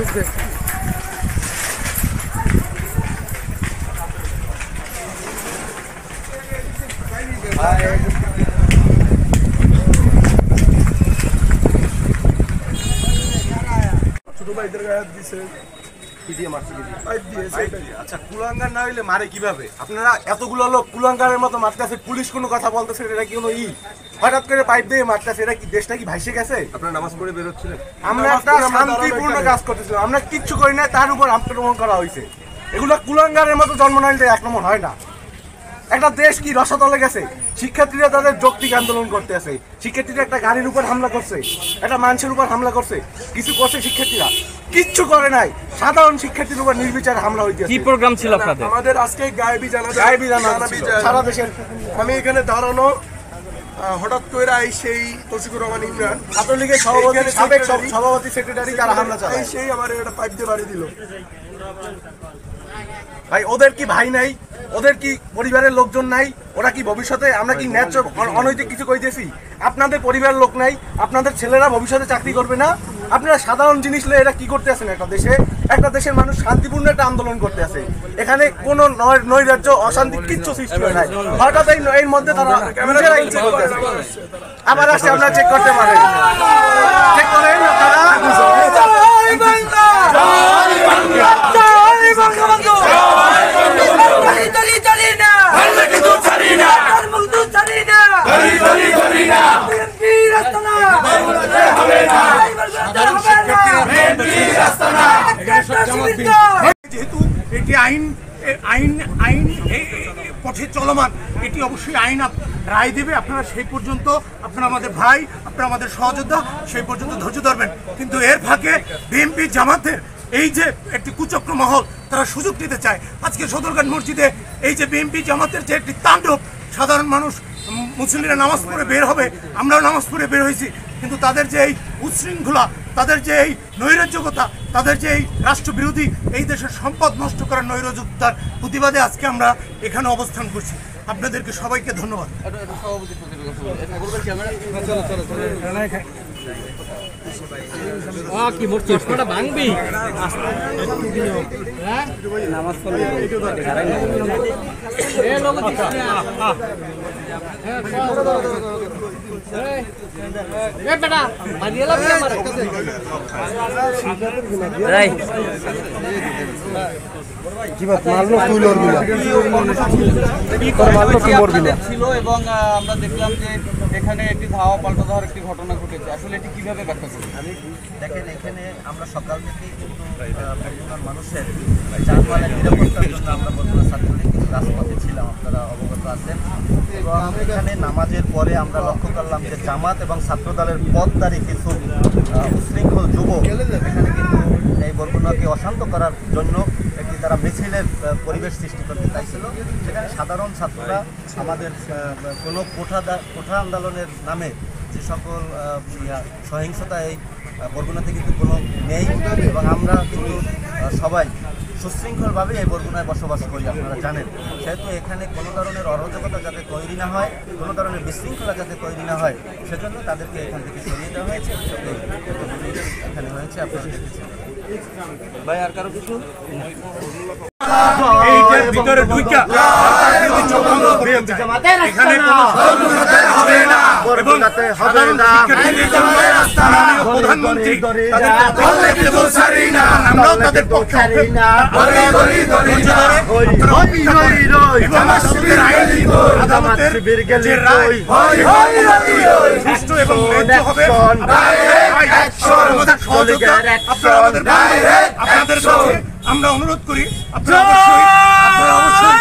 ছোট ভাইদের গায়ে হাত দিছে, আচ্ছা কুলাঙ্গার না হইলে মারে কিভাবে? আপনারা এতগুলো লোক কুলাঙ্গারের মতো মারতেছে, পুলিশ কোনো কথা বলতেছে, এটা কি কোনো হঠাৎ করে পাইপ দিয়ে মারতেছে, এটা কি দেশটা কি ভাইসে গেছে? আপনারা নামাজ পড়ে বেরোচ্ছিলেন, আমরা একটা শান্তিপূর্ণ কাজ করতেছিলাম, আমরা কিচ্ছু করি না, তার উপর আক্রমণ করা হয়েছে। এগুলো কুলাঙ্গারের মতো জন্ম না নিলে আক্রমণ হয় না। একটা দেশ কি রসাতলে গেছে? শিক্ষার্থীরা তাদের যৌক্তিক আন্দোলন করতে আছে, শিক্ষার্থীরা একটা গাড়ির উপর হামলা করছে, একটা মানুষের উপর হামলা করছে, কিছু করছে শিক্ষার্থীরা? কিচ্ছু করে নাই, সাধারণ শিক্ষার্থীর উপর নির্বিচারে হামলা হইতে। কি প্রোগ্রাম ছিল আপনাদের? আমাদের আজকে গায়েবী জানাজা সারা দেশের। আমি এখানে দাঁড়ানো, হঠাৎ করে সেই তৌসিকুর রহমান ইমরান ছাত্রলীগের সভাপতি, সাবেক সভাপতি সেক্রেটারি, তারা হামলা চালায়, সেই আমার একটা পাইপ দিয়ে বাড়ি দিল। ভাই ওদের কি ভাই নাই? ওদের কি পরিবারের লোকজন নাই? ওরা কি ভবিষ্যতে, আমরা কি ন্যায্য অনৈতিক কিছু কইতেছি? আপনাদের পরিবারের লোক নাই? আপনাদের ছেলেরা ভবিষ্যতে চাকরি করবে না? আপনারা সাধারণ জিনিস নিয়ে এটা কি করতে আছেন? একটা দেশের মানুষ শান্তিপূর্ণ একটা আন্দোলন করতে আছে, এখানে কোনো নৈরাজ্য অশান্তি কিচ্ছু সৃষ্টি হয় নাই। হঠাৎ এর মধ্যে তারা নিজেরাই ইচ্ছে করতে আছে। আবার আসছে, আপনারা চেক করতে পারেন, চেক করেন আপনারা। যেহেতু এটি আইন পথে চলমান, এটি অবশ্যই আইন রায় দেবে। আপনারা সেই পর্যন্ত, আপনারা আমাদের ভাই, আপনারা আমাদের সহযোদ্ধা, সেই পর্যন্ত ধৈর্য ধরবেন। কিন্তু এর ফাঁকে বিএনপি জামাতের এই যে একটি কুচক্র মহল, তারা সুযোগ নিতে চায়। আজকে সদরঘাট মসজিদে এই যে বিএনপি জামাতের যে একটি তাণ্ডব, সাধারণ মানুষ মুসলিমরা নামাজ পড়ে বের হবে, আমরাও নামাজ পড়ে বের হয়েছি, কিন্তু তাদের যে এই উচ্ছৃঙ্খলা, তাদের যে এই নৈরাজ্যকতা, তাদের যে এই রাষ্ট্রবিরোধী, এই দেশের সম্পদ নষ্ট করার নৈরাজ্যতার প্রতিবাদে আজকে আমরা এখানে অবস্থান করছি। আপনাদেরকে সবাইকে ধন্যবাদ। কি মূর্তি ভাঙবি নামাজ পড়লে ছিল এবং আমরা দেখলাম যে এখানে একটি ধাওয়া পাল্টা ধাওয়ার একটি ঘটনা ঘটেছে। আসলে এটি কিভাবে ব্যাখ্যা করবেন? দেখেন, এখানে আমরা সকাল থেকেই কিন্তু মানুষের যানবাহনের নিরাপত্তার জন্য আমরা বর্তমান ছাত্রলীগ কিন্তু রাজপথে ছিলাম, আপনারা অবগত আছেন। এবং এখানে নামাজের পরে আমরা লক্ষ্য করলাম যে জামাত এবং ছাত্রদলের পথধারী কিছু উশৃঙ্খল যুবক এখানে কিন্তু এই বরগুনাকে অশান্ত করার জন্য একটি তারা মিছিলের পরিবেশ সৃষ্টি করতে চাইছিল। সেখানে সাধারণ ছাত্ররা আমাদের কোনো কোঠা আন্দোলনের নামে যে সকল সহিংসতা এই বরগুনাতে কিন্তু কোনো নেই, এবং আমরা কিন্তু সবাই সুশৃঙ্খলভাবে এই বরগুনায় বসবাস করি, আপনারা জানেন। সেহেতু এখানে কোনো ধরনের অরাজকতা যাতে তৈরি না হয়, কোনো ধরনের বিশৃঙ্খলা যাতে তৈরি না হয়, সেজন্য তাদেরকে এখান থেকে সরিয়ে দেওয়া হয়েছে। এখানে হয়েছে, আপনারা দেখেছেন। ভাই আর কারো কিছু? এইটার ভিতরে ঢুইকা এখানে প্রধানমন্ত্রী আমরাও তাদের পক্ষে আপনাদের আমরা অনুরোধ করি, আপনারা অবশ্যই